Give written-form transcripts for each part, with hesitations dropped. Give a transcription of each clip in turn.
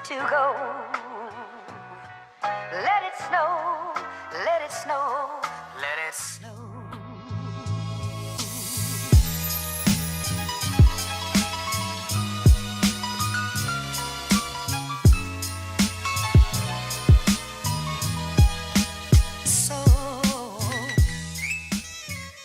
to go. Let it snow, let it snow, let it snow.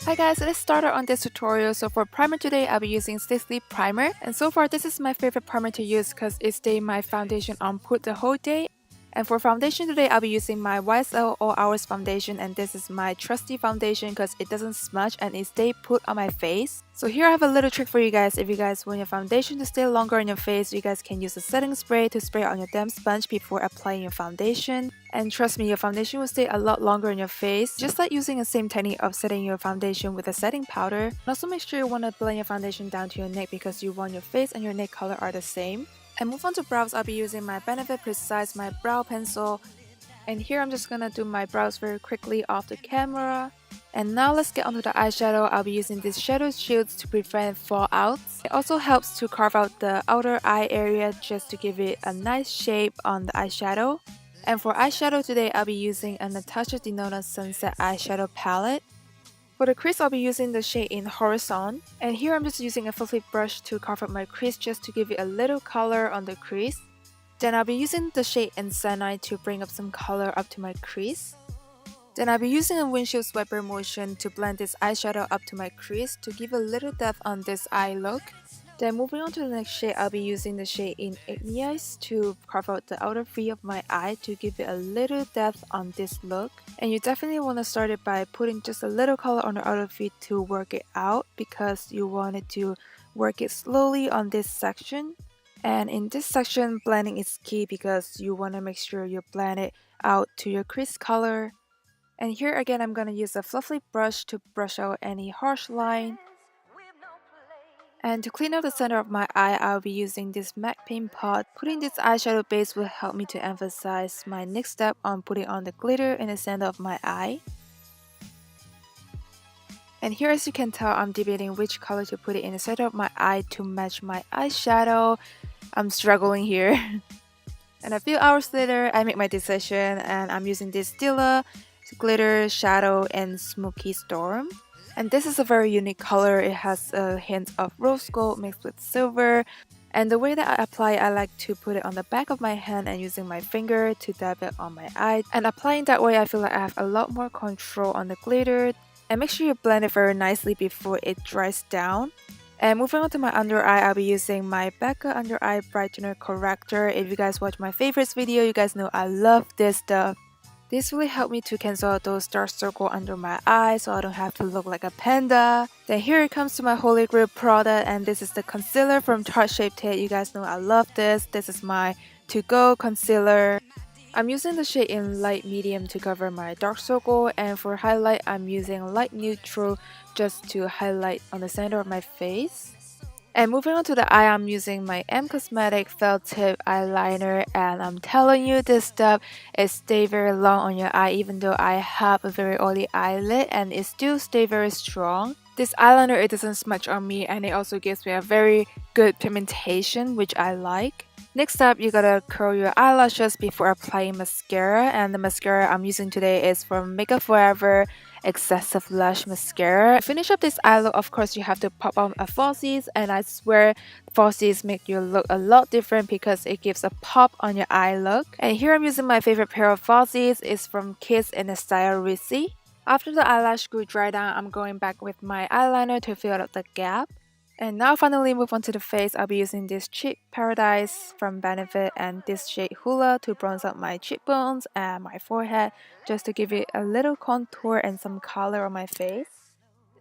Hi guys, let's start on this tutorial. So for primer today, I'll be using Sisley Primer. And so far, this is my favorite primer to use because it stays my foundation on put the whole day. And for foundation today, I'll be using my YSL All Hours foundation, and this is my trusty foundation because it doesn't smudge and it stays put on my face. So here I have a little trick for you guys. If you guys want your foundation to stay longer on your face, you guys can use a setting spray to spray on your damp sponge before applying your foundation. And trust me, your foundation will stay a lot longer on your face, just like using the same technique of setting your foundation with a setting powder. And also make sure you want to blend your foundation down to your neck because you want your face and your neck color are the same. And move on to brows, I'll be using my Benefit Precise, my brow pencil. And here I'm just gonna do my brows very quickly off the camera. And now let's get onto the eyeshadow. I'll be using these shadow shields to prevent fallouts. It also helps to carve out the outer eye area just to give it a nice shape on the eyeshadow. And for eyeshadow today, I'll be using a Natasha Denona Sunset eyeshadow palette. For the crease, I'll be using the shade in Horizon. And here I'm just using a fluffy brush to carve up my crease just to give it a little color on the crease. Then I'll be using the shade in Sunlight to bring up some color up to my crease. Then I'll be using a windshield wiper motion to blend this eyeshadow up to my crease to give a little depth on this eye look. Then moving on to the next shade, I'll be using the shade in Ignites to carve out the outer V of my eye to give it a little depth on this look. And you definitely want to start it by putting just a little color on the outer V to work it out because you wanted to work it slowly on this section. And in this section, blending is key because you want to make sure you blend it out to your crease color. And here again, I'm going to use a fluffy brush to brush out any harsh line. And to clean up the center of my eye, I'll be using this MAC paint pot. Putting this eyeshadow base will help me to emphasize my next step on putting on the glitter in the center of my eye. And here, as you can tell, I'm debating which color to put it in the center of my eye to match my eyeshadow. I'm struggling here. And a few hours later, I make my decision and I'm using this Stila Glitter Shadow and Smoky Storm. And this is a very unique color. It has a hint of rose gold mixed with silver. And the way that I apply it, I like to put it on the back of my hand and using my finger to dab it on my eye. And applying that way, I feel like I have a lot more control on the glitter. And make sure you blend it very nicely before it dries down. And moving on to my under eye, I'll be using my Becca Under Eye Brightener Corrector. If you guys watch my favorites video, you guys know I love this stuff. This really helped me to cancel out those dark circles under my eyes so I don't have to look like a panda. Then here it comes to my Holy Grail product, and this is the concealer from Tarte Shape Tape. You guys know I love this. This is my to-go concealer. I'm using the shade in light medium to cover my dark circle, and for highlight I'm using light neutral just to highlight on the center of my face. And moving on to the eye, I'm using my M Cosmetic Felt Tip Eyeliner, and I'm telling you, this stuff it stays very long on your eye even though I have a very oily eyelid and it still stays very strong. This eyeliner, it doesn't smudge on me and it also gives me a very good pigmentation, which I like. Next up, you gotta curl your eyelashes before applying mascara, and the mascara I'm using today is from Makeup Forever Excessive Lash Mascara. To finish up this eye look, of course, you have to pop on a falsies, and I swear falsies make you look a lot different because it gives a pop on your eye look. And here I'm using my favorite pair of falsies. It's from Kiss in the style Rizzy. After the eyelash glue dry down, I'm going back with my eyeliner to fill out the gap. And now finally move on to the face. I'll be using this Cheek Paradise from Benefit and this shade Hula to bronze up my cheekbones and my forehead just to give it a little contour and some color on my face.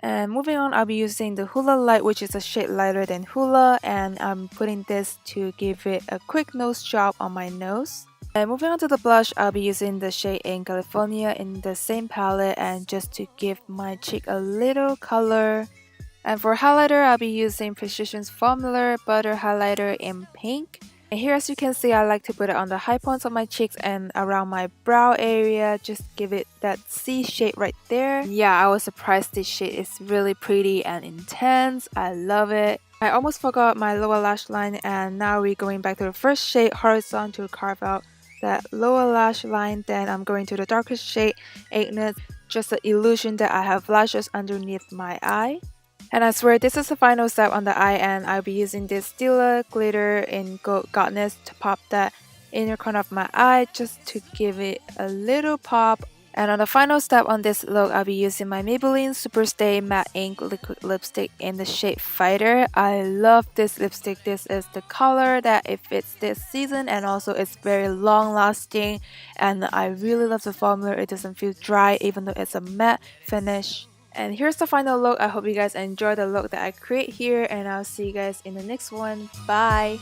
And moving on, I'll be using the Hula Light, which is a shade lighter than Hula, and I'm putting this to give it a quick nose job on my nose. And moving on to the blush, I'll be using the shade in California in the same palette and just to give my cheek a little color. And for highlighter, I'll be using Precision's Formula Butter Highlighter in pink. And here, as you can see, I like to put it on the high points of my cheeks and around my brow area. Just give it that C shade right there. Yeah, I was surprised this shade is really pretty and intense. I love it. I almost forgot my lower lash line, and now we're going back to the first shade, Horizon, to carve out that lower lash line. Then I'm going to the darkest shade, Ignis, just the illusion that I have lashes underneath my eye. And I swear this is the final step on the eye, and I'll be using this Stila glitter in Gold Goddess to pop that inner corner of my eye just to give it a little pop. And on the final step on this look, I'll be using my Maybelline Superstay Matte Ink Liquid Lipstick in the shade Fighter. I love this lipstick. This is the color that it fits this season, and also it's very long lasting, and I really love the formula. It doesn't feel dry even though it's a matte finish. And here's the final look. I hope you guys enjoy the look that I create here, and I'll see you guys in the next one. Bye!